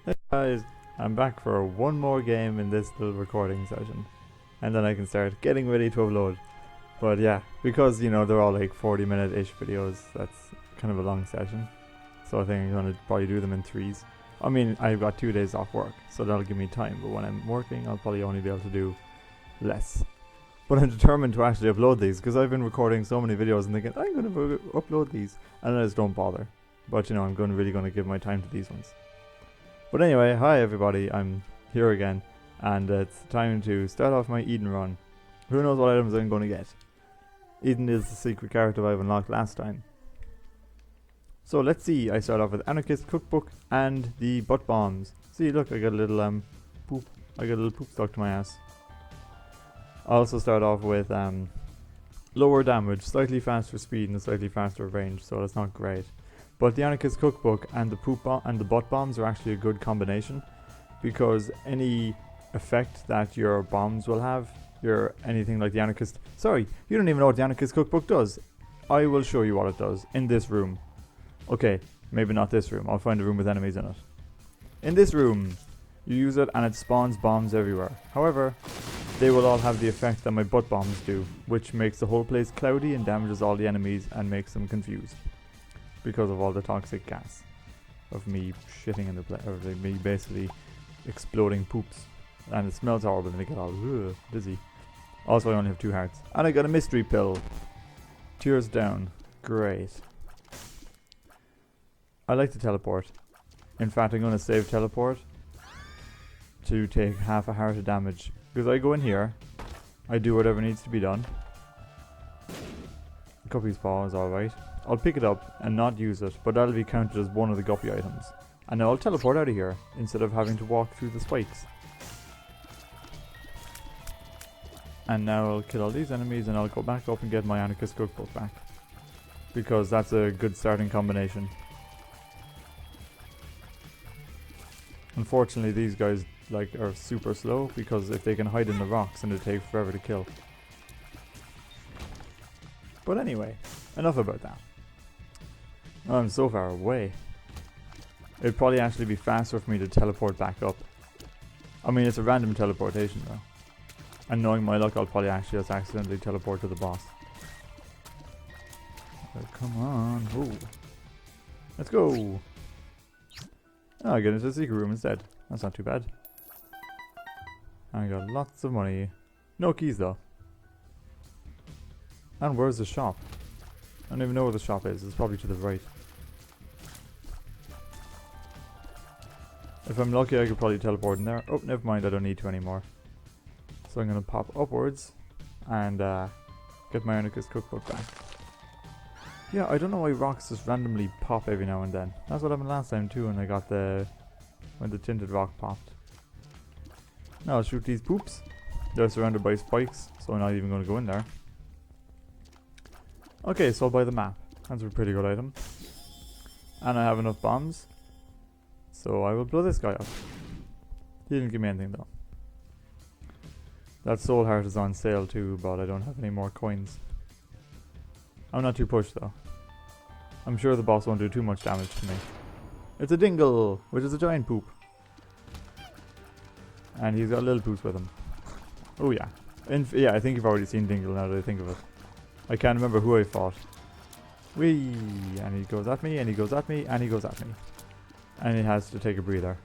Hey guys, I'm back for one more game in this little recording session, and then I can start getting ready to upload. But yeah, because you know they're all like 40-minute-ish videos, that's kind of a long session, so I think I'm gonna probably do them in threes. I mean, I've got 2 days off work, so that'll give me time, but when I'm working I'll probably only be able to do less. But I'm determined to actually upload these, because I've been recording so many videos and thinking I'm gonna upload these, and I just don't bother. But you know, I'm really gonna give my time to these ones. But anyway, hi everybody, I'm here again, and it's time to start off my Eden run. Who knows what items I'm going to get. Eden is the secret character I've unlocked last time. So let's see, I start off with Anarchist Cookbook and the butt bombs. See, look, I got a little poop. I got a little poop stuck to my ass. I also start off with lower damage, slightly faster speed and slightly faster range, so that's not great. But the Anarchist Cookbook and the butt bombs are actually a good combination, because any effect that your bombs will have, anything like the Anarchist... Sorry, you don't even know what the Anarchist Cookbook does. I will show you what it does in this room. Okay, maybe not this room. I'll find a room with enemies in it. In this room, you use it and it spawns bombs everywhere. However, they will all have the effect that my butt bombs do, which makes the whole place cloudy and damages all the enemies and makes them confused. Because of all the toxic gas of me shitting in the place, or like me basically exploding poops, and it smells horrible and I get all dizzy. Also, I only have 2 hearts, and I got a mystery pill. Tears down, great. I like to teleport. In fact, I'm gonna save teleport to take half a heart of damage, because I go in here, I do whatever needs to be done. Guppy's paw is alright. I'll pick it up and not use it, but that'll be counted as one of the Guppy items. And now I'll teleport out of here, instead of having to walk through the spikes. And now I'll kill all these enemies and I'll go back up and get my Anarchist Cookbook back. Because that's a good starting combination. Unfortunately these guys are super slow, because if they can hide in the rocks and it takes forever to kill. But anyway, enough about that. I'm so far away. It'd probably actually be faster for me to teleport back up. I mean, it's a random teleportation though. And knowing my luck, I'll probably actually just accidentally teleport to the boss. Oh, come on. Ooh. Let's go. Oh, I get into the secret room instead. That's not too bad. I got lots of money. No keys though. And where's the shop? I don't even know where the shop is. It's probably to the right. If I'm lucky, I could probably teleport in there. Oh, never mind. I don't need to anymore. So I'm going to pop upwards and get my Anarchist Cookbook back. Yeah, I don't know why rocks just randomly pop every now and then. That's what happened last time too, when I got when the tinted rock popped. Now I'll shoot these poops. They're surrounded by spikes, so I'm not even going to go in there. Okay, so I'll buy the map. That's a pretty good item. And I have enough bombs, so I will blow this guy up. He didn't give me anything though. That soul heart is on sale too, but I don't have any more coins. I'm not too pushed though. I'm sure the boss won't do too much damage to me. It's a dingle, which is a giant poop. And he's got little poops with him. Oh yeah. Yeah, I think you've already seen Dingle now that I think of it. I can't remember who I fought. Whee! And he goes at me, and he goes at me, and he goes at me. And he has to take a breather.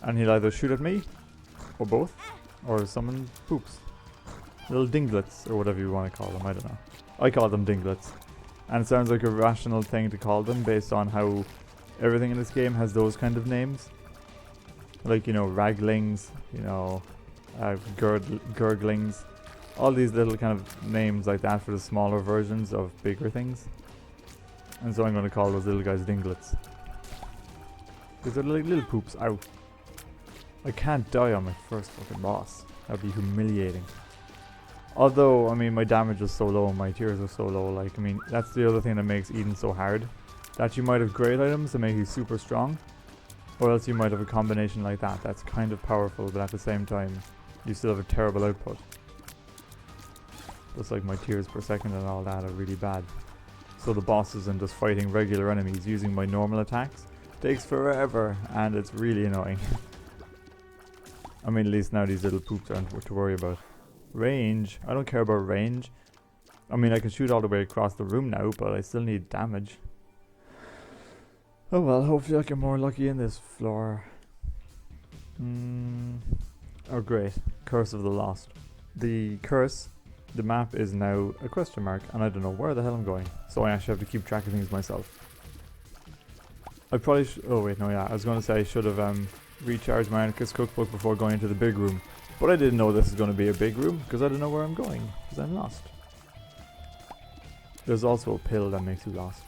And he'll either shoot at me, or both, or summon poops. Little dinglets, or whatever you want to call them, I don't know. I call them dinglets. And it sounds like a rational thing to call them based on how everything in this game has those kind of names. Like, you know, raglings, you know, gurglings. All these little kind of names like that for the smaller versions of bigger things. And so I'm going to call those little guys dinglets. Because they're like little poops. Ow. I can't die on my first fucking boss. That'd be humiliating. Although, I mean, my damage is so low and my tears are so low. Like, I mean, that's the other thing that makes Eden so hard. That you might have great items that make you super strong. Or else you might have a combination like that. That's kind of powerful, but at the same time, you still have a terrible output. Just like my tears per second and all that are really bad. So the bosses and just fighting regular enemies using my normal attacks Takes forever, and it's really annoying. I mean, at least now these little poops aren't what to worry about. Range. I don't care about range. I mean, I can shoot all the way across the room now, but I still need damage. Oh well, hopefully I'll get more lucky in this floor. Oh great. Curse of the Lost. The curse, the map is now a question mark, and I don't know where the hell I'm going. So I actually have to keep track of things myself. I probably oh wait, no, yeah. I was going to say I should have recharged my Anarchist cookbook before going into the big room. But I didn't know this is going to be a big room, because I don't know where I'm going, because I'm lost. There's also a pill that makes you lost.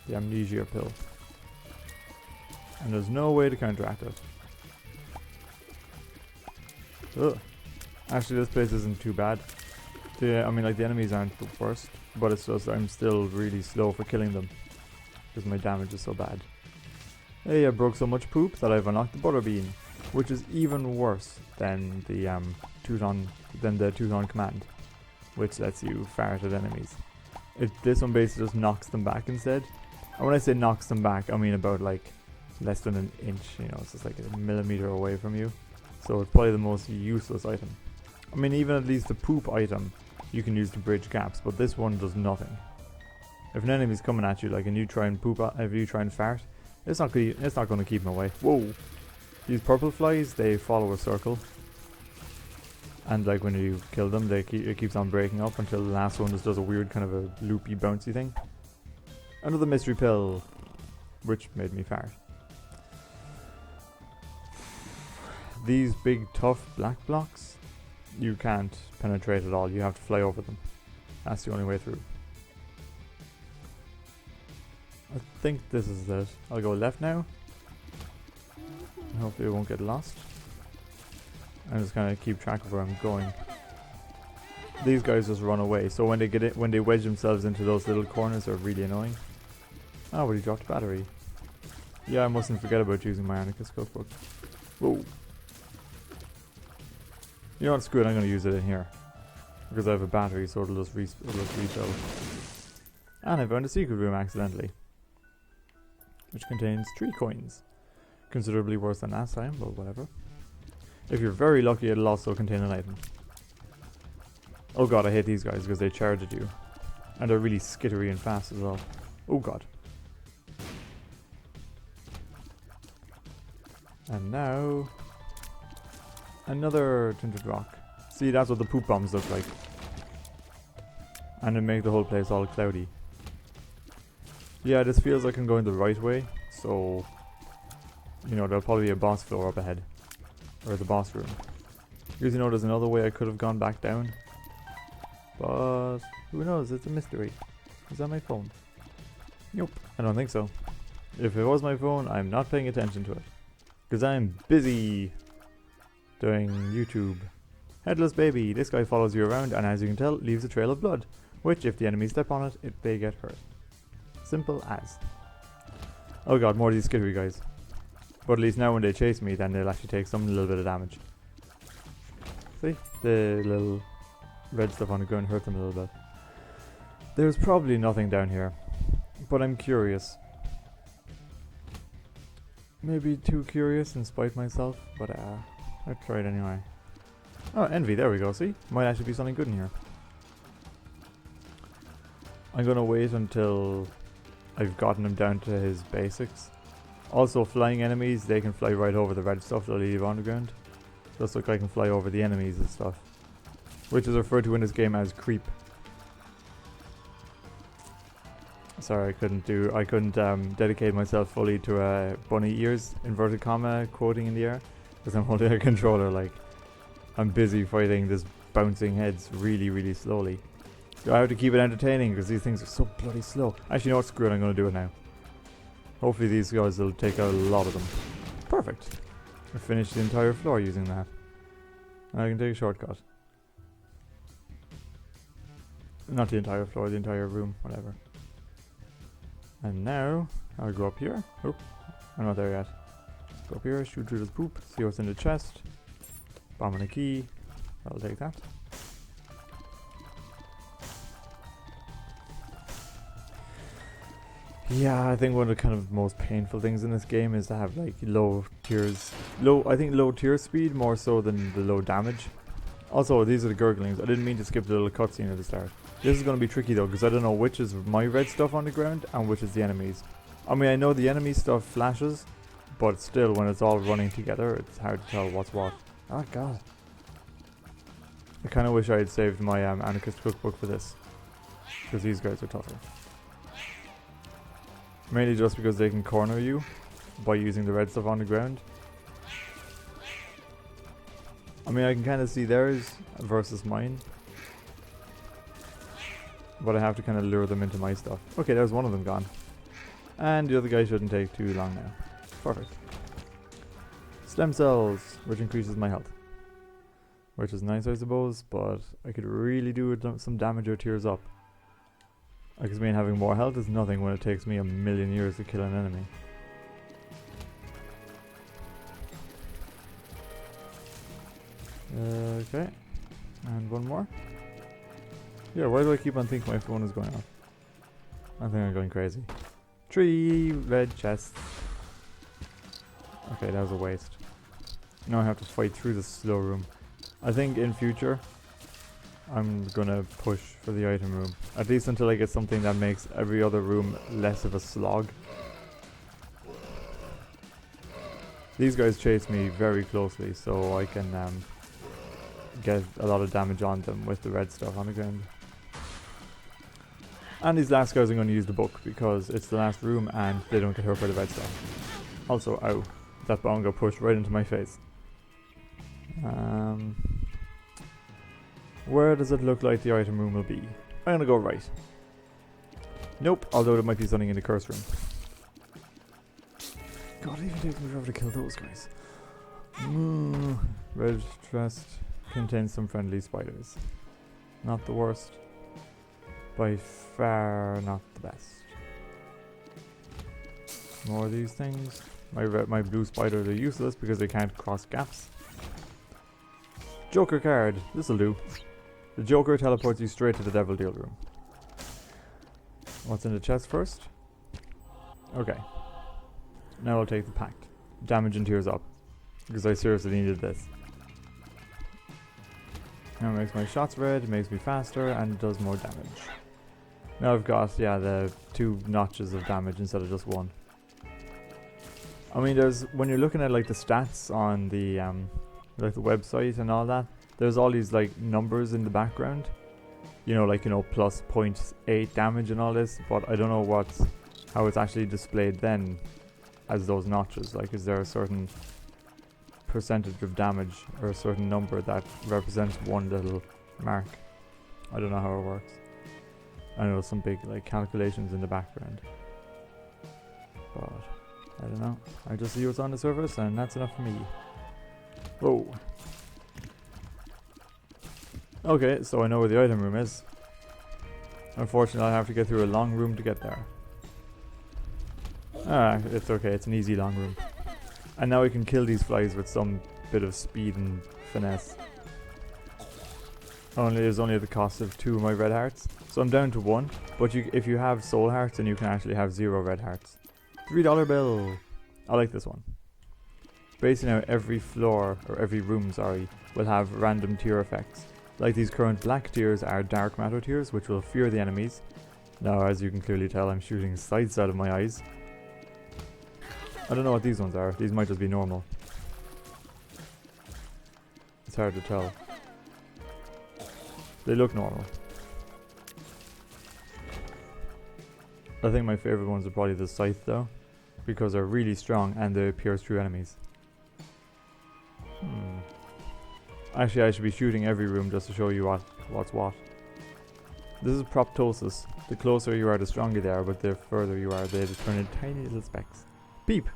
The amnesia pill. And there's no way to counteract it. Ugh. Actually, this place isn't too bad. I mean, like, the enemies aren't the worst, but it's just I'm still really slow for killing them. Because my damage is so bad. Hey, I broke so much poop that I've unlocked the Butterbean, which is even worse than the Teuton command, which lets you fart at enemies. This one basically just knocks them back instead. And when I say knocks them back, I mean about like less than an inch, you know, it's just like a millimeter away from you. So it's probably the most useless item. I mean, even at least the poop item you can use to bridge gaps, but this one does nothing. If an enemy's coming at you, like, and you try and if you try and fart, it's not going to keep them away. Whoa! These purple flies, they follow a circle, and like when you kill them, it keeps on breaking up until the last one just does a weird kind of a loopy, bouncy thing. Another mystery pill, which made me fart. These big tough black blocks, you can't penetrate at all. You have to fly over them. That's the only way through. I think this is it. I'll go left now. Hopefully I won't get lost. I'm just gonna keep track of where I'm going. These guys just run away, so when they wedge themselves into those little corners, they're really annoying. Oh, but he dropped battery. Yeah, I mustn't forget about using my Anarchist cookbook. Whoa. You know what, screw it, I'm gonna use it in here. Because I have a battery, so it'll just refill. And I found a secret room accidentally. Which contains 3 coins. Considerably worse than last time, but whatever. If you're very lucky, it'll also contain an item. Oh god, I hate these guys because they charge at you. And they're really skittery and fast as well. Oh god. And now... another tinted rock. See, that's what the poop bombs look like. And they make the whole place all cloudy. Yeah, this feels like I'm going the right way, so... you know, there'll probably be a boss floor up ahead. Or the boss room. Because you know there's another way I could have gone back down. But... who knows, it's a mystery. Is that my phone? Nope, I don't think so. If it was my phone, I'm not paying attention to it. Because I'm busy doing YouTube. Headless baby, this guy follows you around and as you can tell, leaves a trail of blood. Which, if the enemies step on it, they get hurt. Simple as. Oh god, more of these skittery guys. But at least now when they chase me, then they'll actually take some little bit of damage. See? The little red stuff on the ground hurt them a little bit. There's probably nothing down here. But I'm curious. Maybe too curious and spite myself, but I'll try it anyway. Oh, envy, there we go, see? Might actually be something good in here. I'm gonna wait until I've gotten him down to his basics. Also, flying enemies, they can fly right over the red stuff they'll leave on the ground. Just like I can fly over the enemies and stuff. Which is referred to in this game as creep. Sorry, I couldn't dedicate myself fully to bunny ears, inverted comma, quoting in the air. Because I'm holding a controller, like, I'm busy fighting this bouncing heads really, really slowly. So I have to keep it entertaining because these things are so bloody slow. Actually, you know what? Screw it, I'm going to do it now. Hopefully these guys will take out a lot of them. Perfect. I finished the entire floor using that. Now I can take a shortcut. Not the entire floor, the entire room, whatever. And now, I'll go up here. Oh, I'm not there yet. Go up here, shoot through this poop, see what's in the chest. Bomb and a key. I'll take that. Yeah, I think one of the kind of most painful things in this game is to have like low tiers. I think low tier speed more so than the low damage. Also, these are the gurglings. I didn't mean to skip the little cutscene at the start. This is going to be tricky though, because I don't know which is my red stuff on the ground and which is the enemies. I mean, I know the enemy stuff flashes, but still, when it's all running together, it's hard to tell what's what. Oh god. I kind of wish I had saved my Anarchist cookbook for this, because these guys are tougher. Mainly just because they can corner you by using the red stuff on the ground. I mean, I can kind of see theirs versus mine, but I have to kind of lure them into my stuff. Okay, there's one of them gone. And the other guy shouldn't take too long now. Perfect. Stem cells, which increases my health. Which is nice, I suppose, but I could really do with some damage or tears up. Because me and having more health is nothing when it takes me 1,000,000 years to kill an enemy. Okay, and one more. Yeah, why do I keep on thinking my phone is going off? I think I'm going crazy. 3 red chests. Okay, that was a waste. Now I have to fight through the slow room. I think in future, I'm gonna push for the item room. At least until I get something that makes every other room less of a slog. These guys chase me very closely, so I can get a lot of damage on them with the red stuff on the ground. And these last guys I'm going to use the book because it's the last room and they don't get hurt by the red stuff. Also, ow, that bomb got pushed right into my face. Where does it look like the item room will be? I'm going to go right. Nope, although there might be something in the curse room. God, it even takes me forever to kill those guys. Red chest contains some friendly spiders. Not the worst. By far not the best. More of these things. My blue spiders are useless because they can't cross gaps. Joker card. This'll do. The Joker teleports you straight to the Devil Deal room. What's in the chest first? Okay. Now I'll take the pact. Damage and tears up. Because I seriously needed this. Now it makes my shots red, makes me faster, and does more damage. Now I've got, yeah, the 2 notches of damage instead of just 1. I mean, there's, when you're looking at like the stats on the like the website and all that, there's all these like numbers in the background. You know, like, you know, plus 0.8 damage and all this, but I don't know how it's actually displayed then as those notches. Like, is there a certain percentage of damage or a certain number that represents one little mark? I don't know how it works. I know some big like calculations in the background, but I don't know. I just see what's on the surface and that's enough for me. Whoa. Okay, so I know where the item room is. Unfortunately, I have to get through a long room to get there. Ah, it's okay, it's an easy long room. And now I can kill these flies with some bit of speed and finesse. There's only the cost of 2 of my red hearts. So I'm down to 1, but if you have soul hearts, then you can actually have 0 red hearts. $3 bill! I like this one. Basically now every floor, or every room, sorry, will have random tier effects. Like these current black tiers are dark matter tiers, which will fear the enemies. Now, as you can clearly tell, I'm shooting sights out of my eyes. I don't know what these ones are. These might just be normal. It's hard to tell. They look normal. I think my favorite ones are probably the scythe though, because they're really strong and they pierce through enemies. Actually, I should be shooting every room just to show you what's what. This is proptosis. The closer you are, the stronger they are, but the further you are, they just turn into tiny little specks. Peep!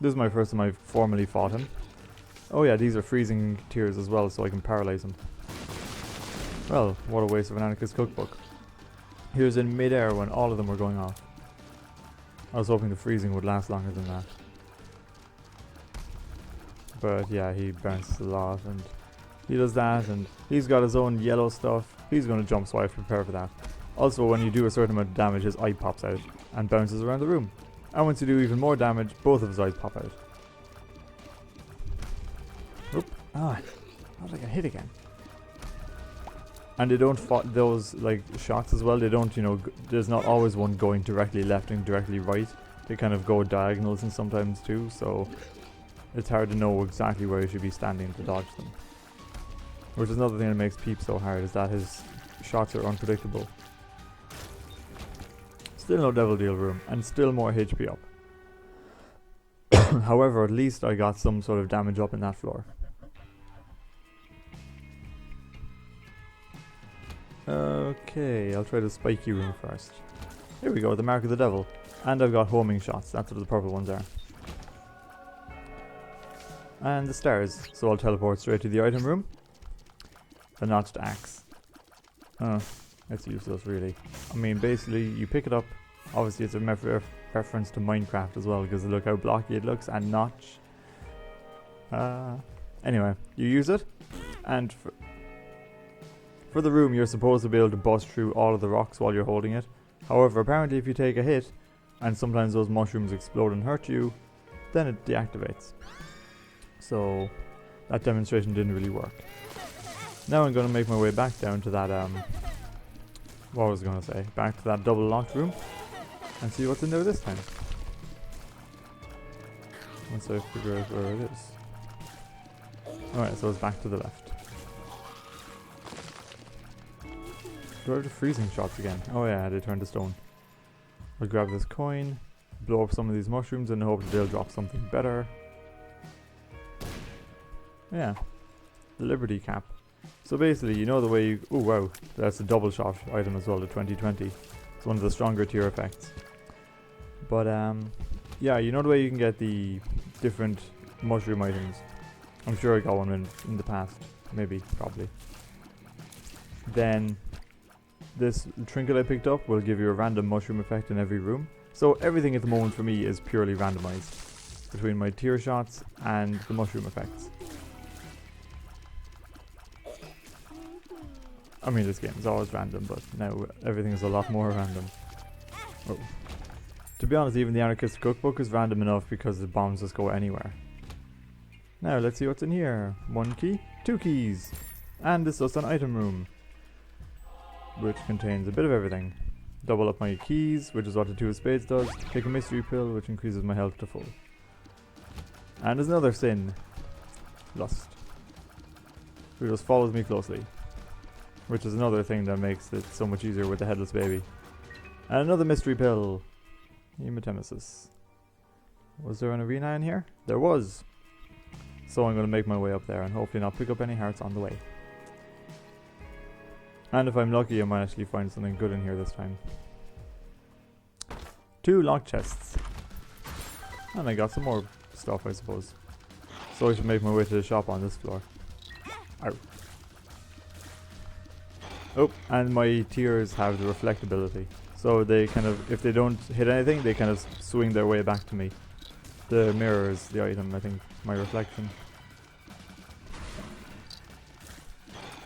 This is my first time I've formally fought him. Oh yeah, these are freezing tears as well, so I can paralyze him. Well, what a waste of an anarchist cookbook. He was in mid-air when all of them were going off. I was hoping the freezing would last longer than that. But yeah, he bounces a lot and he does that, and he's got his own yellow stuff. He's going to jump, so I have to prepare for that. Also, when you do a certain amount of damage, his eye pops out. and bounces around the room. And once you do even more damage, both of his eyes pop out. Oop. Ah, how did I get hit again? And they don't those like shots as well. They don't, you know, there's not always one going directly left and directly right. They kind of go diagonals and sometimes too, so it's hard to know exactly where you should be standing to dodge them. Which is another thing that makes Peep so hard, is that his shots are unpredictable. Still no Devil Deal room, and still more HP up. However, at least I got some sort of damage up in that floor. Okay, I'll try the spiky room first. Here we go, the Mark of the Devil. And I've got homing shots, that's what the purple ones are. And the stairs, so I'll teleport straight to the item room. The notched axe. Oh, it's useless really. I mean, basically, you pick it up. Obviously, it's a reference to Minecraft as well, because look how blocky it looks, and notch. Anyway, you use it, and for the room, you're supposed to be able to bust through all of the rocks while you're holding it. However, apparently if you take a hit, and sometimes those mushrooms explode and hurt you, then it deactivates. So, that demonstration didn't really work. Now I'm going to make my way back down to that, what was I going to say? Back to that double locked room, and see what's in there this time. Once I figure out where it is. Alright, so it's back to the left. Do I have the freezing shots again? Oh yeah, they turn to stone. I'll grab this coin, blow up some of these mushrooms and hope that they'll drop something better. Yeah, the Liberty Cap. So basically, you know the way you... Oh wow, that's a double shot item as well, the 2020. It's one of the stronger tier effects. But yeah, you know the way you can get the different mushroom items. I'm sure I got one in the past. Maybe, probably. Then this trinket I picked up will give you a random mushroom effect in every room. So everything at the moment for me is purely randomized between my tier shots and the mushroom effects. I mean, this game is always random, but now everything is a lot more random. Oh. To be honest, even the Anarchist Cookbook is random enough because the bombs just go anywhere. Now let's see what's in here. 1 key, 2 keys, and this is an item room, which contains a bit of everything. Double up my keys, which is what the 2 of spades does. Take a mystery pill, which increases my health to full. And there's another sin. Lust. Who just follows me closely. Which is another thing that makes it so much easier with the headless baby. And another mystery pill. Hematemesis. Was there an arena in here? There was. So I'm going to make my way up there and hopefully not pick up any hearts on the way. And if I'm lucky, I might actually find something good in here this time. 2 lock chests. And I got some more stuff, I suppose. So I should make my way to the shop on this floor. Ow. Oh, and my tiers have the reflectability. So they kind of, if they don't hit anything, they kind of swing their way back to me. The mirror is the item, I think, my reflection.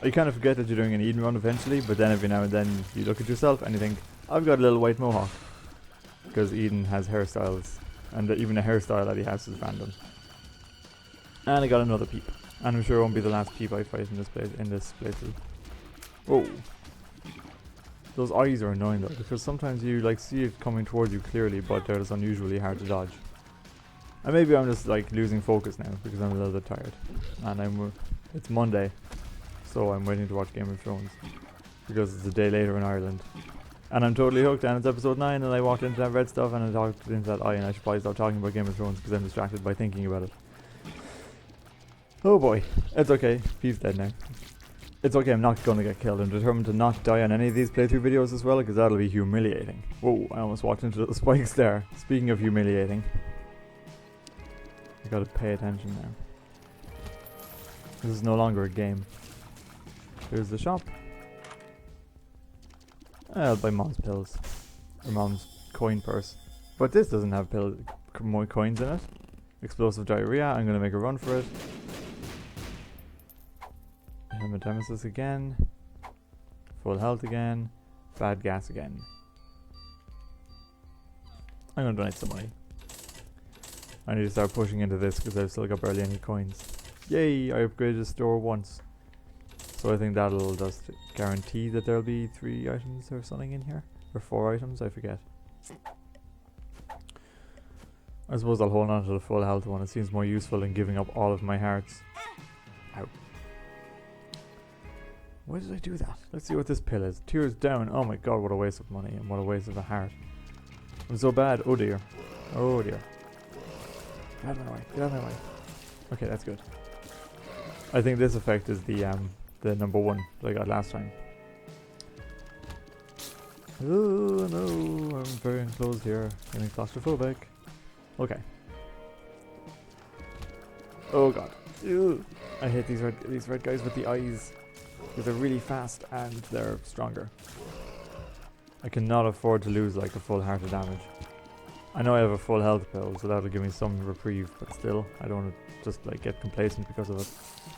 You kind of forget that you're doing an Eden run eventually, but then every now and then you look at yourself and you think, I've got a little white mohawk. Because Eden has hairstyles, and even a hairstyle that he has is random. And I got another peep. And I'm sure it won't be the last peep I fight in this playthrough. Whoa. Those eyes are annoying though, because sometimes you like see it coming towards you clearly, but they're just unusually hard to dodge. And maybe I'm just like losing focus now, because I'm a little bit tired. And it's Monday, so I'm waiting to watch Game of Thrones, because it's a day later in Ireland. And I'm totally hooked, and it's episode 9, and I walked into that red stuff, and I talked into that eye, and I should probably stop talking about Game of Thrones, because I'm distracted by thinking about it. Oh boy, it's okay, he's dead now. It's okay, I'm not gonna get killed. I'm determined to not die on any of these playthrough videos as well, because that'll be humiliating. Whoa, I almost walked into the spikes there. Speaking of humiliating. I gotta pay attention now. This is no longer a game. Here's the shop. I'll buy Mom's pills. Or Mom's coin purse. But this doesn't have more coins in it. Explosive diarrhea, I'm gonna make a run for it. Hematemesis again. Full health again. Bad gas again. I'm gonna donate some money. I need to start pushing into this because I've still got barely any coins. Yay! I upgraded the store once. So I think that'll just guarantee that there'll be 3 items or something in here. Or 4 items, I forget. I suppose I'll hold on to the full health one. It seems more useful than giving up all of my hearts. Ow. Why did I do that? Let's see what this pill is. Tears down. Oh my god, what a waste of money and what a waste of a heart. I'm so bad. Oh dear. Oh dear. Get out of my way. Get out of my way. Okay, that's good. I think this effect is the number 1 that I got last time. Oh no, I'm very enclosed here. Getting claustrophobic. Okay. Oh god. Ew. I hate these red guys with the eyes. Because they're really fast and they're stronger. I cannot afford to lose like a full heart of damage. I know I have a full health pill, so that'll give me some reprieve, but still, I don't want to just like get complacent because of it.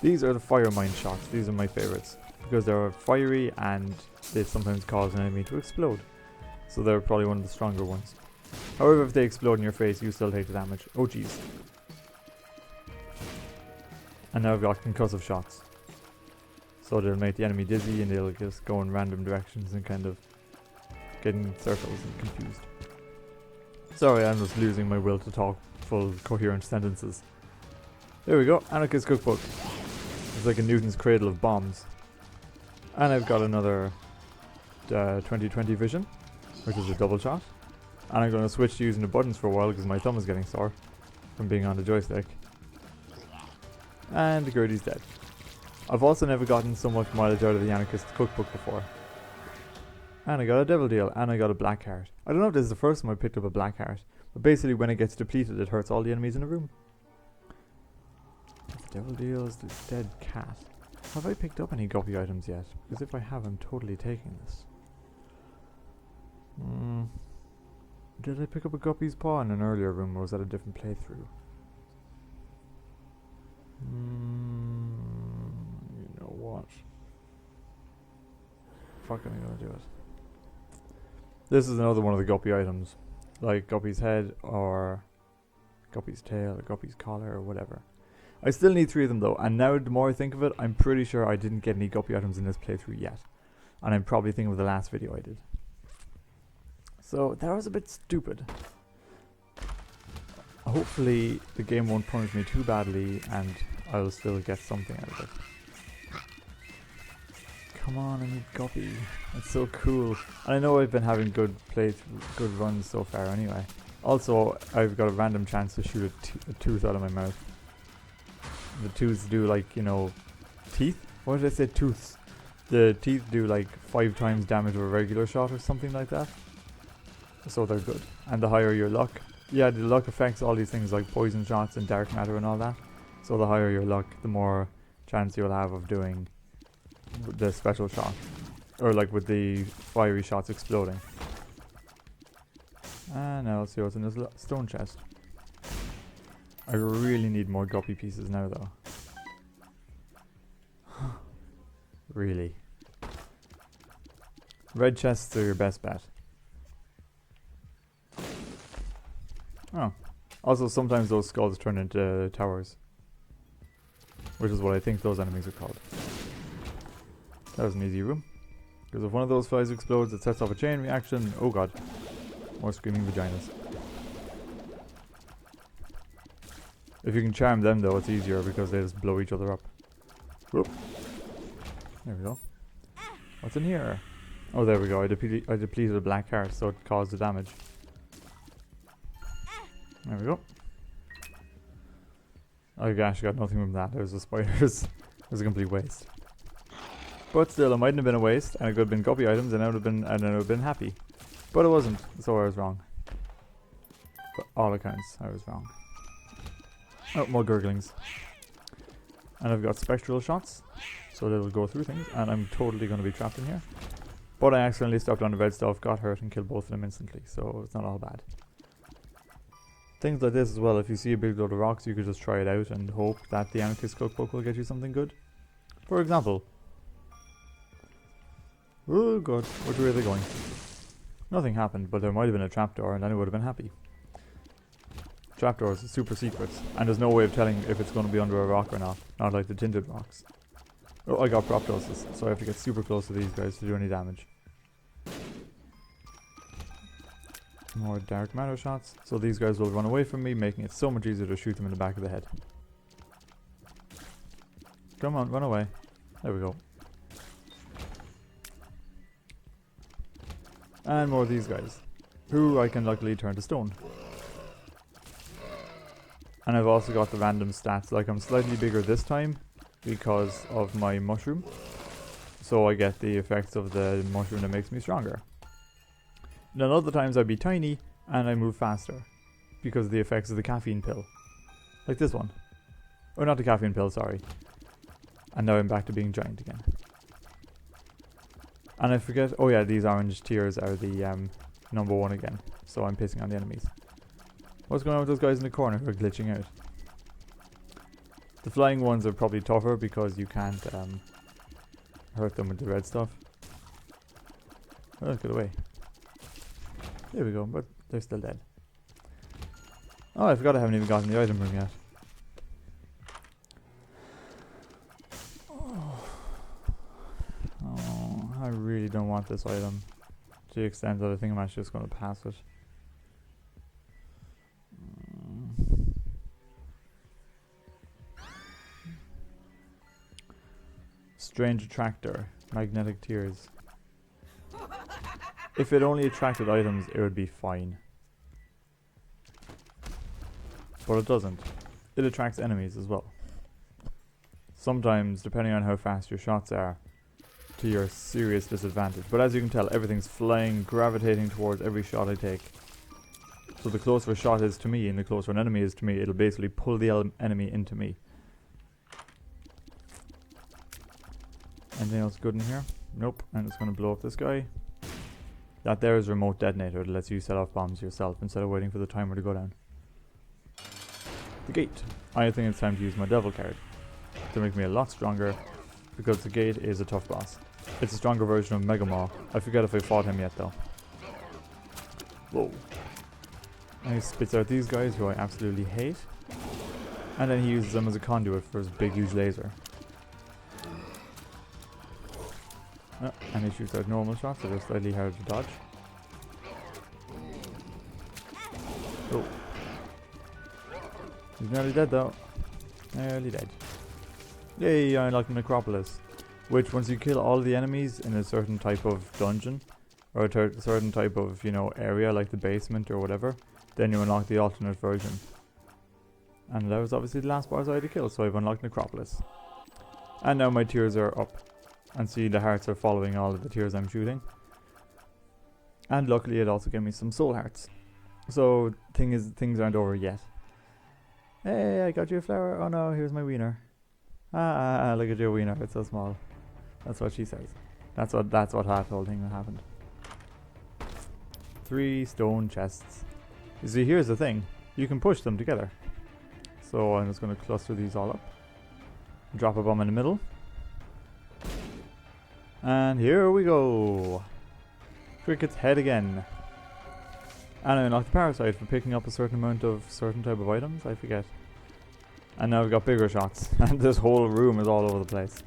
These are the fire mine shots. These are my favorites because they're fiery and they sometimes cause an enemy to explode. So they're probably one of the stronger ones. However, if they explode in your face, you still take the damage. Oh jeez. And now I've got concussive shots. So they'll make the enemy dizzy and they'll just go in random directions and kind of get in circles and confused. Sorry, I'm just losing my will to talk full coherent sentences. There we go, Anarchist Cookbook. It's like a Newton's cradle of bombs. And I've got another 2020 vision, which is a double shot. And I'm going to switch to using the buttons for a while because my thumb is getting sore from being on the joystick. And the Gertie's dead. I've also never gotten so much mileage out of the Anarchist Cookbook before. And I got a Devil Deal, and I got a Black Heart. I don't know if this is the first time I picked up a Black Heart, but basically when it gets depleted it hurts all the enemies in the room. The Devil Deal is the dead cat. Have I picked up any Guppy items yet? Because if I have, I'm totally taking this. Did I pick up a Guppy's Paw in an earlier room, or was that a different playthrough? You know what? Fuck, I'm gonna do it. This is another one of the Guppy items, like Guppy's head or Guppy's tail or Guppy's collar or whatever. I still need 3 of them though, and now the more I think of it, I'm pretty sure I didn't get any Guppy items in this playthrough yet. And I'm probably thinking of the last video I did. So that was a bit stupid. Hopefully the game won't punish me too badly and I'll still get something out of it. Come on, I need Guppy. That's so cool. And I know I've been having good runs so far anyway. Also, I've got a random chance to shoot a tooth out of my mouth. The tooths do like, you know, teeth? Why did I say tooths? The teeth do like 5 times damage of a regular shot or something like that. So they're good. And the higher your luck. Yeah, the luck affects all these things like poison shots and dark matter and all that. So the higher your luck, the more chance you'll have of doing the special shot. Or like with the fiery shots exploding. And now let's see what's in this stone chest. I really need more Guppy pieces now though. Really. Red chests are your best bet. Oh. Also sometimes those skulls turn into towers. Which is what I think those enemies are called. That was an easy room. Because if one of those flies explodes, it sets off a chain reaction. Oh god. More screaming vaginas. If you can charm them though, it's easier because they just blow each other up. Whoop. There we go. What's in here? Oh, there we go. I depleted a black heart, so it caused the damage. There we go. Oh gosh, I got nothing from that. There's the spiders. It was a complete waste. But still, it mightn't have been a waste, and it could have been Guppy items, and I would have been happy. But it wasn't, so I was wrong. For all accounts, I was wrong. Oh, more gurglings. And I've got spectral shots, so they will go through things, and I'm totally going to be trapped in here. But I accidentally stepped on the red stuff, got hurt, and killed both of them instantly, so it's not all bad. Things like this as well, if you see a big load of rocks, you could just try it out and hope that the Anarchist Cookbook will get you something good. For example. Oh god, which way are they going? Nothing happened, but there might have been a trapdoor and then I would have been happy. Trapdoors are super secrets, and there's no way of telling if it's going to be under a rock or not. Not like the tinted rocks. Oh, I got proptosis, so I have to get super close to these guys to do any damage. More dark matter shots, so these guys will run away from me, making it so much easier to shoot them in the back of the head. Come on, run away. There we go. And more of these guys, who I can luckily turn to stone. And I've also got the random stats, like I'm slightly bigger this time because of my mushroom. So I get the effects of the mushroom that makes me stronger. Then other times I'd be tiny and I move faster because of the effects of the caffeine pill. Like this one. Or not the caffeine pill, sorry. And now I'm back to being giant again. And I forget, oh yeah, these orange tiers are the number 1 again. So I'm pissing on the enemies. What's going on with those guys in the corner who are glitching out? The flying ones are probably tougher because you can't hurt them with the red stuff. Oh, let's get away. There we go, but they're still dead. Oh, I forgot I haven't even gotten the item room yet. Oh, I really don't want this item. To the extent that I think I'm actually just going to pass it. Strange attractor, magnetic tears. If it only attracted items, it would be fine. But it doesn't. It attracts enemies as well. Sometimes, depending on how fast your shots are, to your serious disadvantage. But as you can tell, everything's flying, gravitating towards every shot I take. So the closer a shot is to me, and the closer an enemy is to me, it'll basically pull the enemy into me. Anything else good in here? Nope. I'm just going to blow up this guy. That there is a remote detonator that lets you set off bombs yourself instead of waiting for the timer to go down. The gate. I think it's time to use my devil card to make me a lot stronger because the gate is a tough boss. It's a stronger version of Mega Maw. I forget if I fought him yet though. Whoa. And he spits out these guys who I absolutely hate. And then he uses them as a conduit for his big huge laser. Oh, and he shoots out normal shots that are slightly harder to dodge. Oh. He's nearly dead though. Nearly dead. Yay, I unlocked the Necropolis. Which once you kill all the enemies in a certain type of dungeon, or a certain type of, you know, area like the basement or whatever, then you unlock the alternate version. And that was obviously the last boss I had to kill, so I've unlocked Necropolis. And now my tiers are up. And see, the hearts are following all of the tiers I'm shooting. And luckily it also gave me some soul hearts. So things aren't over yet. Hey, I got you a flower. Oh no, here's my wiener. Look at your wiener, it's so small. That's what she says. That's what that whole thing that happened. 3 stone chests. You see, here's the thing. You can push them together. So I'm just going to cluster these all up. Drop a bomb in the middle. And here we go. Cricket's head again. And I unlocked the parasite for picking up a certain amount of certain type of items, I forget. And now we've got bigger shots. And this whole room is all over the place.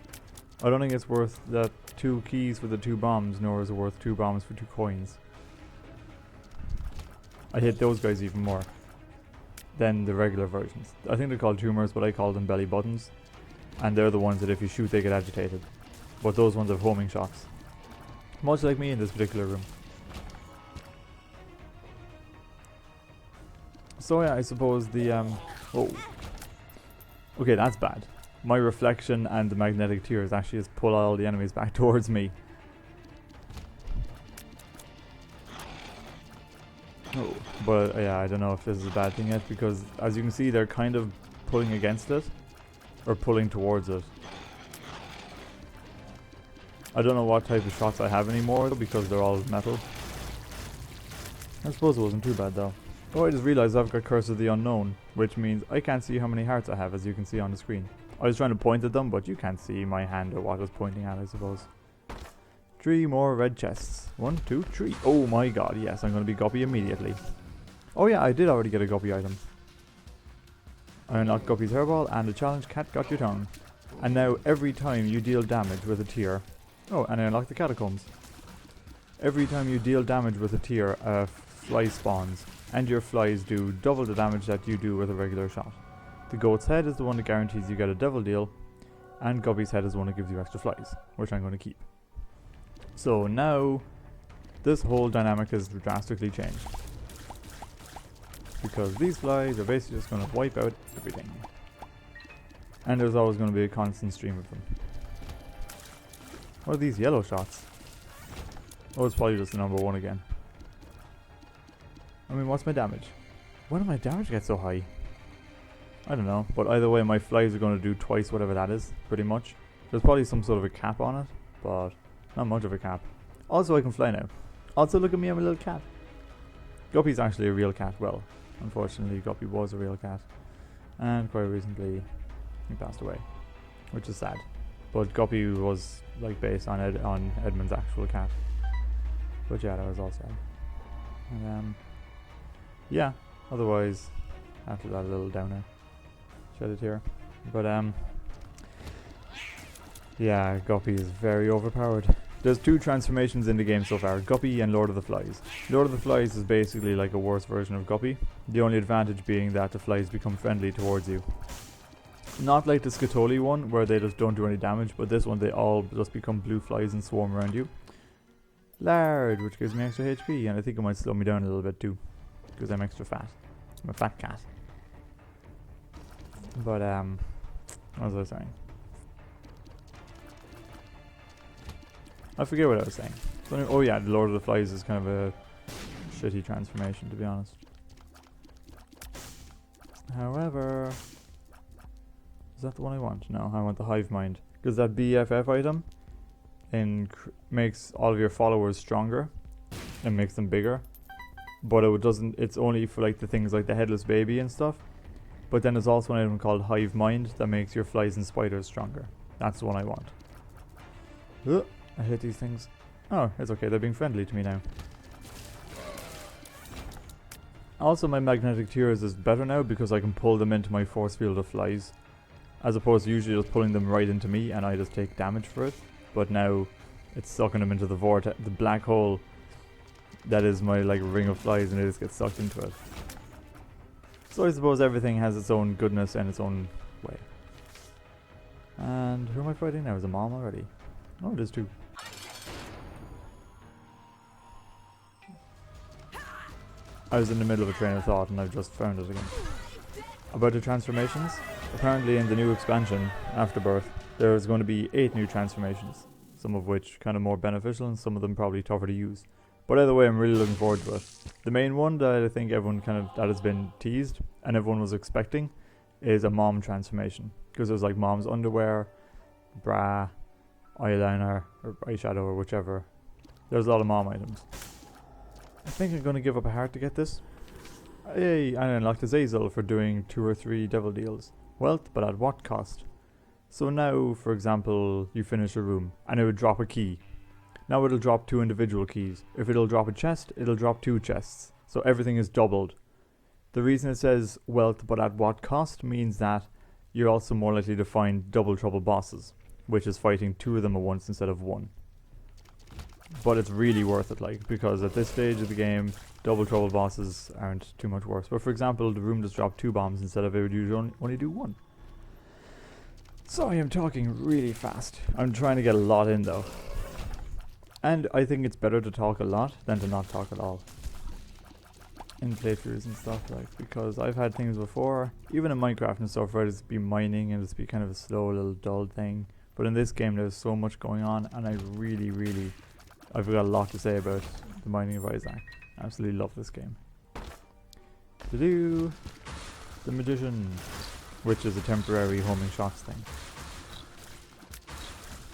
I don't think it's worth the 2 keys for the 2 bombs, nor is it worth 2 bombs for 2 coins. I hate those guys even more than the regular versions. I think they're called tumors, but I call them belly buttons. And they're the ones that if you shoot they get agitated. But those ones have homing shots. Much like me in this particular room. So yeah, I suppose the oh. Okay, that's bad. My reflection and the magnetic tears actually just pull all the enemies back towards me. Oh. But yeah, I don't know if this is a bad thing yet, because as you can see they're kind of pulling against it. Or pulling towards it. I don't know what type of shots I have anymore though, because they're all metal. I suppose it wasn't too bad though. Oh, I just realized I've got Curse of the Unknown, which means I can't see how many hearts I have, as you can see on the screen. I was trying to point at them, but you can't see my hand or what I was pointing at, I suppose. 3 more red chests. 1, 2, 3. Oh my god, yes, I'm going to be Guppy immediately. Oh yeah, I did already get a Guppy item. I unlocked Guppy's hairball and the challenge cat got your tongue. And now every time you deal damage with a tier... Oh, and I unlocked the catacombs. Every time you deal damage with a tier, a fly spawns, and your flies do double the damage that you do with a regular shot. The goat's head is the one that guarantees you get a devil deal, and Guppy's head is the one that gives you extra flies, which I'm going to keep. So now, this whole dynamic has drastically changed. Because these flies are basically just going to wipe out everything. And there's always going to be a constant stream of them. What are these yellow shots? Oh, it's probably just the number 1 again. I mean, what's my damage? When did my damage get so high? I don't know, but either way my flies are going to do twice whatever that is, pretty much. There's probably some sort of a cap on it, but not much of a cap. Also, I can fly now. Also, look at me, I'm a little cat. Guppy's actually a real cat. Well, unfortunately, Guppy was a real cat. And quite recently, he passed away, which is sad. But Guppy was like based on Edmund's actual cat. But yeah, that was all sad. And yeah, otherwise, after that, a little downer. Shed it here. But yeah, Guppy is very overpowered. There's 2 transformations in the game so far, Guppy and Lord of the Flies. Lord of the Flies is basically like a worse version of Guppy, the only advantage being that the flies become friendly towards you. Not like the Scatoli one, where they just don't do any damage, but this one they all just become blue flies and swarm around you. Lard, which gives me extra HP, and I think it might slow me down a little bit too, because I'm extra fat. I'm a fat cat. But what was I saying? I forget what I was saying. So, oh yeah, the Lord of the Flies is kind of a shitty transformation, to be honest. However, is that the one I want? No, I want the Hive Mind, because that BFF item makes all of your followers stronger and makes them bigger. But it doesn't. It's only for like the things like the headless baby and stuff. But then there's also an item called Hive Mind that makes your flies and spiders stronger. That's the one I want. I hate these things. Oh, it's okay. They're being friendly to me now. Also, my magnetic tiers is better now because I can pull them into my force field of flies, as opposed to usually just pulling them right into me and I just take damage for it. But now it's sucking them into the vortex, the black hole that is my like ring of flies, and they just get sucked into it. So I suppose everything has its own goodness and its own way. And who am I fighting now? Is a mom already? Oh, it is 2. I was in the middle of a train of thought and I've just found it again. About the transformations, apparently in the new expansion, Afterbirth, there's going to be 8 new transformations. Some of which kind of more beneficial and some of them probably tougher to use. But either way, I'm really looking forward to it. The main one that I think everyone that has been teased and everyone was expecting is a mom transformation. Because there's like mom's underwear, bra, eyeliner, or eyeshadow, or whichever. There's a lot of mom items. I think I'm going to give up a heart to get this. Hey, I unlocked Azazel for doing 2 or 3 devil deals. Wealth, but at what cost? So now, for example, you finish a room and it would drop a key. Now it'll drop 2 individual keys. If it'll drop a chest, it'll drop 2 chests. So everything is doubled. The reason it says wealth but at what cost means that you're also more likely to find double trouble bosses, which is fighting 2 of them at once instead of 1. But it's really worth it, like, because at this stage of the game, double trouble bosses aren't too much worse. But for example, the room just dropped 2 bombs instead of it would usually only do 1. Sorry, I'm talking really fast. I'm trying to get a lot in though. And I think it's better to talk a lot than to not talk at all. In playthroughs and stuff, like, because I've had things before, even in Minecraft and stuff, where it's be mining and it's be kind of a slow little dull thing. But in this game there's so much going on, and I've got a lot to say about the mining of Isaac. I absolutely love this game. To do the Magician, which is a temporary homing shots thing.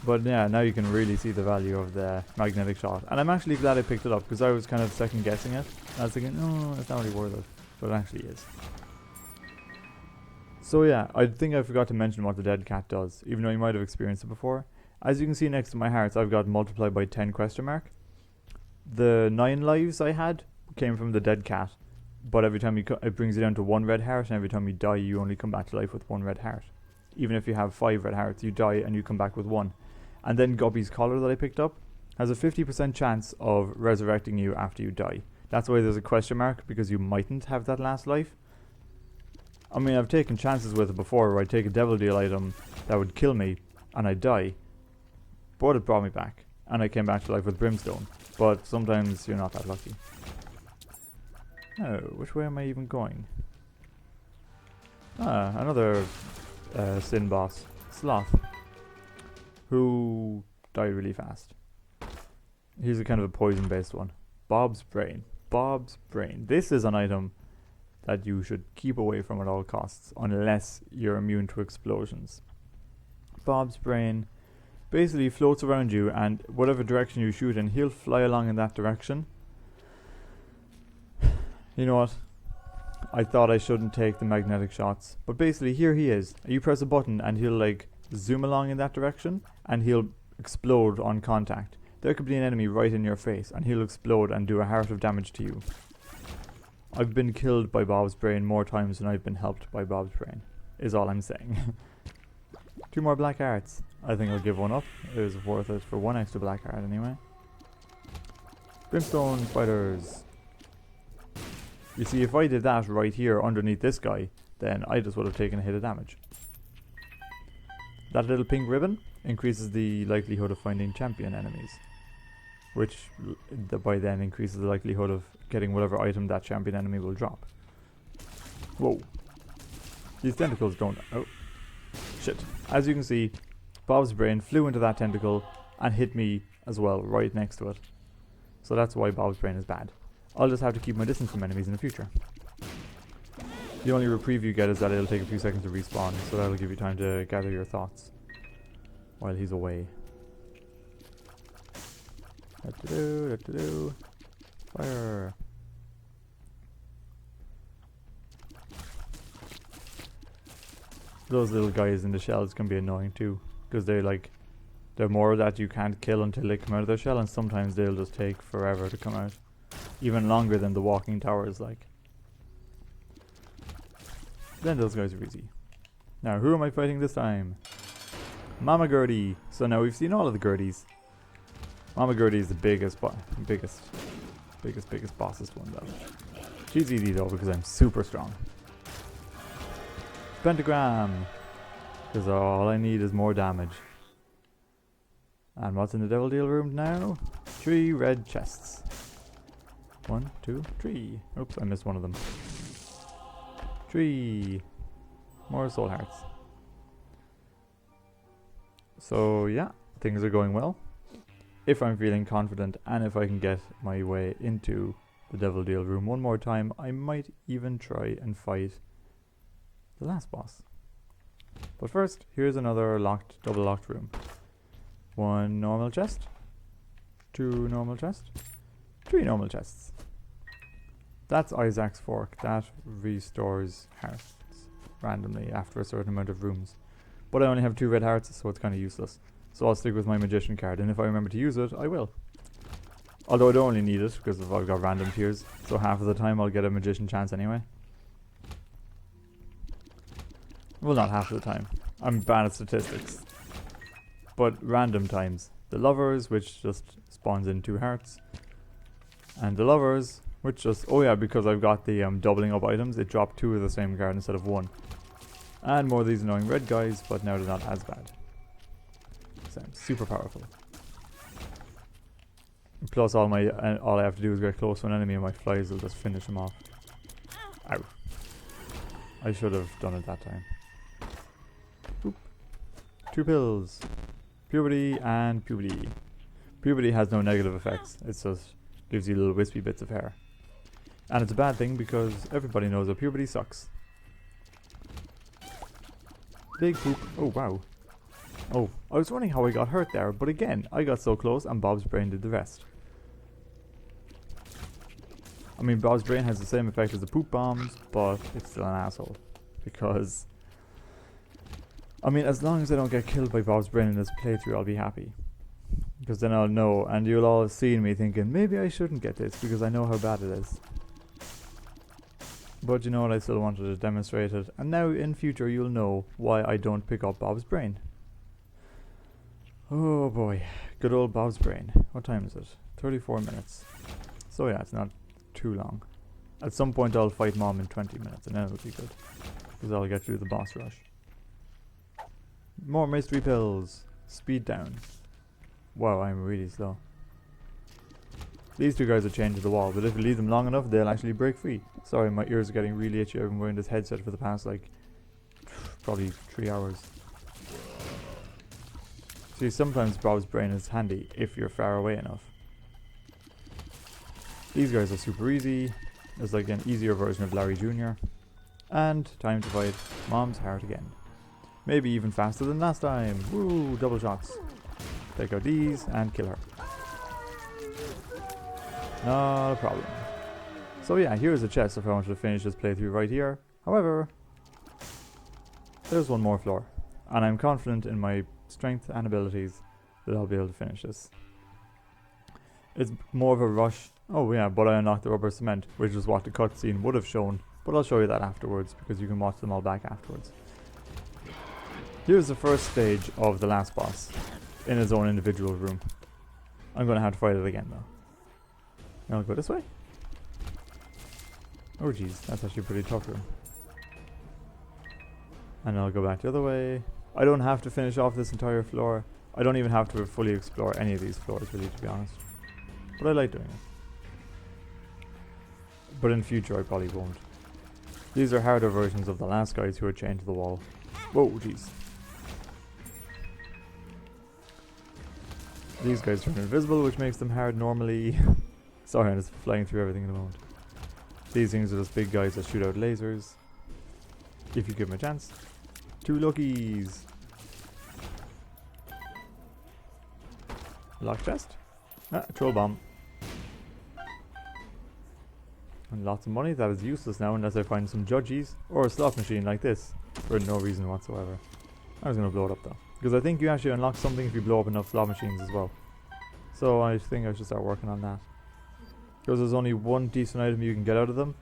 But yeah, now you can really see the value of the magnetic shot. And I'm actually glad I picked it up, because I was kind of second guessing it. I was thinking, oh, it's not really worth it. But it actually is. So yeah, I think I forgot to mention what the dead cat does, even though you might have experienced it before. As you can see next to my hearts, I've got multiplied by 10 question mark. The 9 lives I had came from the dead cat. but every time it brings you down to 1 red heart, and every time you die, you only come back to life with 1 red heart. Even if you have 5 red hearts, you die and you come back with 1. And then Guppy's collar that I picked up has a 50% chance of resurrecting you after you die. That's why there's a question mark, because you mightn't have that last life. I mean, I've taken chances with it before where I'd take a devil deal item that would kill me and I'd die, but it brought me back and I came back to life with brimstone. But sometimes you're not that lucky. Oh, which way am I even going? Ah, another sin boss, Sloth, who died really fast. He's a kind of a poison based one. Bob's Brain. Bob's Brain. This is an item that you should keep away from at all costs unless you're immune to explosions. Bob's Brain basically floats around you, and whatever direction you shoot in, he'll fly along in that direction. You know what? I thought I shouldn't take the magnetic shots, but basically here he is. You press a button and he'll like zoom along in that direction and he'll explode on contact. There could be an enemy right in your face and he'll explode and do a heart of damage to you. I've been killed by Bob's Brain more times than I've been helped by Bob's Brain, is all I'm saying. 2 more black hearts. I think I'll give one up. It was worth it for 1 extra black heart anyway. Brimstone Spiders. You see, if I did that right here underneath this guy, then I just would have taken a hit of damage. That little pink ribbon increases the likelihood of finding champion enemies, which by then increases the likelihood of getting whatever item that champion enemy will drop. Whoa. These tentacles don't... Oh. Shit. As you can see, Bob's Brain flew into that tentacle and hit me as well, right next to it. So that's why Bob's Brain is bad. I'll just have to keep my distance from enemies in the future. The only reprieve you get is that it'll take a few seconds to respawn, so that'll give you time to gather your thoughts while he's away. Fire! Those little guys in the shells can be annoying too, because they're more that you can't kill until they come out of their shell, and sometimes they'll just take forever to come out. Even longer than the walking towers like. Then those guys are easy. Now who am I fighting this time? Mama Gertie. So now we've seen all of the Gerties. Mama Gertie is the biggest bossest one though. She's easy though because I'm super strong. Pentagram. Because all I need is more damage. And what's in the devil deal room now? 3 red chests. 1, 2, 3. Oops, I missed one of them. 3. More soul hearts. So yeah, things are going well. If I'm feeling confident and if I can get my way into the devil deal room one more time, I might even try and fight the last boss. But first, here's another double locked room. 1 normal chest. 2 normal chests. 3 normal chests. That's Isaac's fork. That restores hearts randomly after a certain amount of rooms. But I only have 2 red hearts, so it's kind of useless. So I'll stick with my magician card, and if I remember to use it, I will. Although I don't really need it, because I've got random tiers, so half of the time I'll get a magician chance anyway. Well, not half of the time. I'm bad at statistics. But random times. The lovers, which just spawns in 2 hearts. And the lovers, which just... Oh yeah, because I've got the doubling up items, it dropped 2 of the same card instead of 1. And more of these annoying red guys, but now they're not as bad. So I'm super powerful. Plus all I have to do is get close to an enemy and my flies will just finish him off. Ow. I should have done it that time. Boop. 2 pills. Puberty and puberty. Puberty has no negative effects. It just gives you little wispy bits of hair. And it's a bad thing because everybody knows that puberty sucks. Big poop. Oh wow. Oh, I was wondering how I got hurt there, but again, I got so close and Bob's Brain did the rest. I mean, Bob's Brain has the same effect as the poop bombs, but it's still an asshole. Because... I mean, as long as I don't get killed by Bob's Brain in this playthrough, I'll be happy. Because then I'll know, and you'll all have seen me thinking, maybe I shouldn't get this, because I know how bad it is. But you know what, I still wanted to demonstrate it, and now in future you'll know why I don't pick up Bob's brain. Oh boy, good old Bob's brain. What time is it? 34 minutes. So yeah, it's not too long. At some point I'll fight Mom in 20 minutes and then it'll be good. Because I'll get through the boss rush. More mystery pills. Speed down. Wow, I'm really slow. These two guys are chained to the wall, but if you leave them long enough, they'll actually break free. Sorry, my ears are getting really itchy. I've been wearing this headset for the past, like, probably 3 hours. See, sometimes Bob's brain is handy if you're far away enough. These guys are super easy. It's like an easier version of Larry Jr. And time to fight Mom's heart again. Maybe even faster than last time. Woo, double shots. Take out these and kill her. Not a problem. So yeah, here's a chest if I wanted to finish this playthrough right here. However, there's one more floor. And I'm confident in my strength and abilities that I'll be able to finish this. It's more of a rush. Oh yeah, but I unlocked the rubber cement, which is what the cutscene would have shown. But I'll show you that afterwards, because you can watch them all back afterwards. Here's the first stage of the last boss, in his own individual room. I'm going to have to fight it again though. Now I'll go this way. Oh jeez, that's actually a pretty tough room. And I'll go back the other way. I don't have to finish off this entire floor. I don't even have to fully explore any of these floors really, to be honest. But I like doing it. But in future I probably won't. These are harder versions of the last guys who are chained to the wall. Whoa, jeez. These guys turn invisible, which makes them hard normally. Sorry, I'm just flying through everything in a moment. These things are just big guys that shoot out lasers. If you give them a chance. 2 Luckies. Lock chest. Ah, troll bomb. And lots of money. That is useless now unless I find some judgies or a slot machine like this for no reason whatsoever. I was going to blow it up though, because I think you actually unlock something if you blow up enough slot machines as well. So I think I should start working on that. Because there's only one decent item you can get out of them,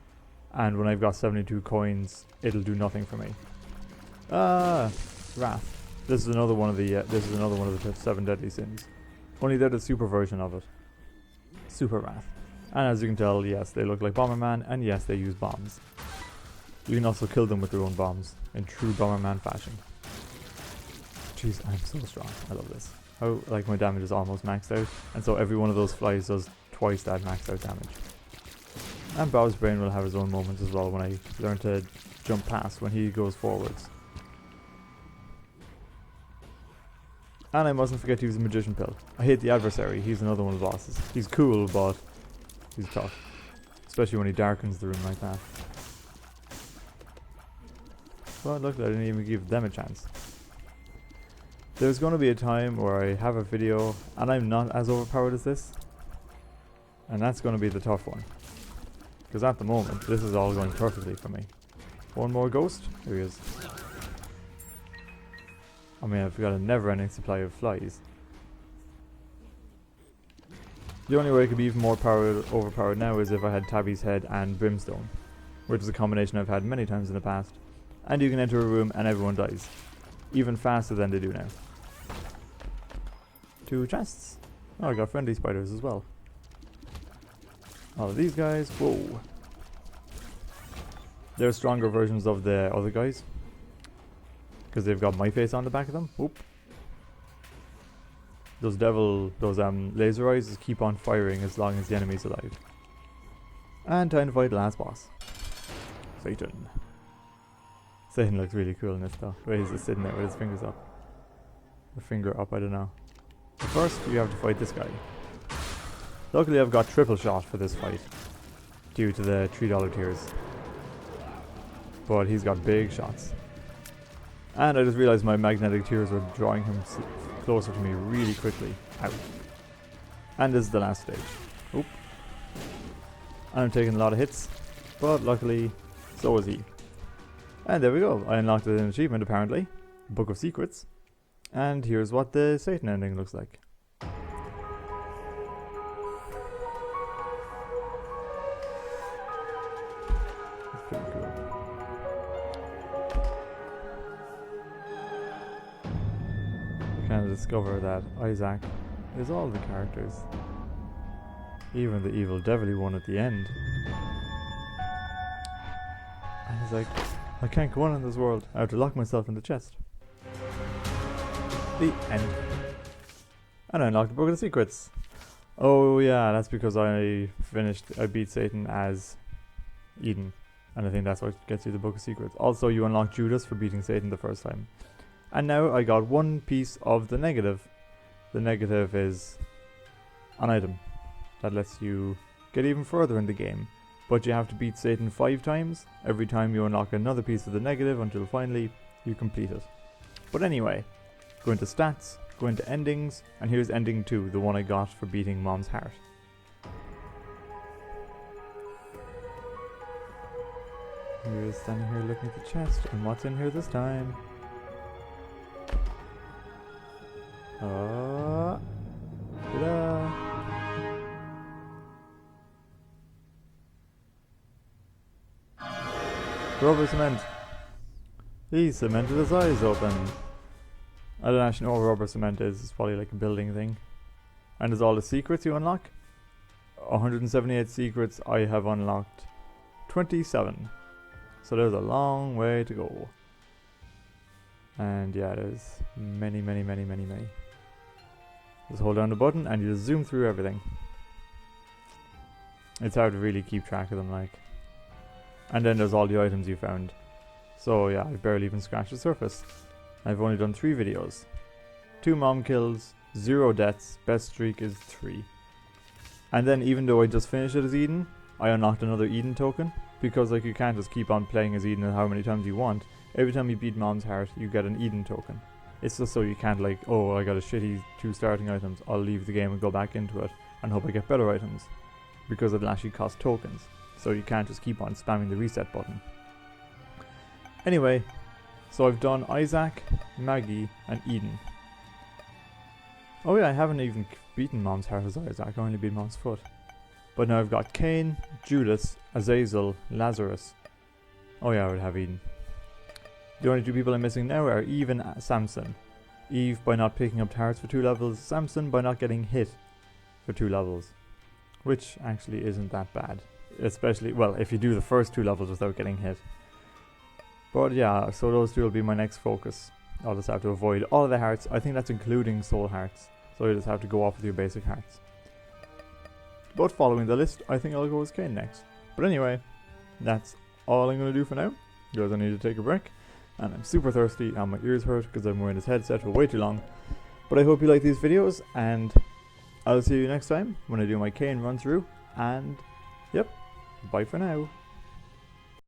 and when I've got 72 coins, it'll do nothing for me. Ah, Wrath. This is another one of the 7 deadly sins. Only they're the super version of it. Super Wrath. And as you can tell, yes, they look like Bomberman, and yes, they use bombs. You can also kill them with their own bombs, in true Bomberman fashion. Jeez, I'm so strong. I love this. How, like, my damage is almost maxed out, and so every one of those flies does twice that maxed out damage. And Bob's brain will have his own moments as well when I learn to jump past when he goes forwards. And I mustn't forget to use the magician pill. I hate the adversary. He's another one of the bosses. He's cool, but he's tough. Especially when he darkens the room like that. But look, I didn't even give them a chance. There's going to be a time where I have a video and I'm not as overpowered as this. And that's going to be the tough one. Because at the moment, this is all going perfectly for me. One more ghost? Here he is. I mean, I've got a never-ending supply of flies. The only way I could be even more overpowered now is if I had Tabby's head and Brimstone, which is a combination I've had many times in the past. And you can enter a room and everyone dies. Even faster than they do now. 2 chests. Oh, I got friendly spiders as well. All of these guys. Whoa. They're stronger versions of the other guys. Because they've got my face on the back of them. Whoop. Those laser eyes just keep on firing as long as the enemy's alive. And time to fight the last boss. Satan. Satan looks really cool in this though. The way he's just sitting there with his fingers up. Or finger up, I don't know. But first, you have to fight this guy. Luckily, I've got triple shot for this fight. Due to the $3 tiers. But he's got big shots. And I just realized my magnetic tiers were drawing him closer to me really quickly. Ow. And this is the last stage. Oop. I'm taking a lot of hits. But luckily, so was he. And there we go. I unlocked an achievement apparently. Book of Secrets. And here's what the Satan ending looks like. That's pretty cool. kind of discover that Isaac is all the characters. Even the evil devilly one at the end. And he's like, I can't go on in this world. I have to lock myself in the chest. The end. And I unlocked the Book of the Secrets. Oh yeah, that's because I beat Satan as Eden. And I think that's what gets you the Book of Secrets. Also, you unlock Judas for beating Satan the first time. And now I got one piece of the negative. The negative is an item that lets you get even further in the game. But you have to beat Satan 5 times. Every time you unlock another piece of the negative until finally you complete it. But anyway, go into stats, go into endings, and here's ending 2, the one I got for beating Mom's heart. We're standing here looking at the chest, and what's in here this time? Ta-da! Rubber cement. He cemented his eyes open. I don't actually know what rubber cement is. It's probably like a building thing. And there's all the secrets you unlock. 178 secrets. I have unlocked 27. So there's a long way to go. And yeah, there's many. Just hold down the button and you just zoom through everything. It's hard to really keep track of them, like. And then there's all the items you found. So yeah, I've barely even scratched the surface. I've only done 3 videos. 2 mom kills, 0 deaths, best streak is 3. And then even though I just finished it as Eden, I unlocked another Eden token. Because like you can't just keep on playing as Eden how many times you want. Every time you beat Mom's heart, you get an Eden token. It's just so you can't like, oh, I got a shitty 2 starting items, I'll leave the game and go back into it and hope I get better items. Because it'll actually cost tokens. So you can't just keep on spamming the reset button. Anyway, so I've done Isaac, Maggie, and Eden. Oh yeah, I haven't even beaten Mom's heart as Isaac, I only beat Mom's foot. But now I've got Cain, Judas, Azazel, Lazarus. Oh yeah, I would have Eden. The only 2 people I'm missing now are Eve and Samson. Eve by not picking up hearts for 2 levels, Samson by not getting hit for 2 levels. Which actually isn't that bad. Especially, well, if you do the first 2 levels without getting hit. But yeah, so those 2 will be my next focus. I'll just have to avoid all of the hearts. I think that's including soul hearts. So you just have to go off with your basic hearts. But following the list, I think I'll go with Cain next. But anyway, that's all I'm going to do for now. Because I need to take a break. And I'm super thirsty and my ears hurt because I'm wearing this headset for way too long. But I hope you like these videos and I'll see you next time when I do my Cain run through. And yep, bye for now.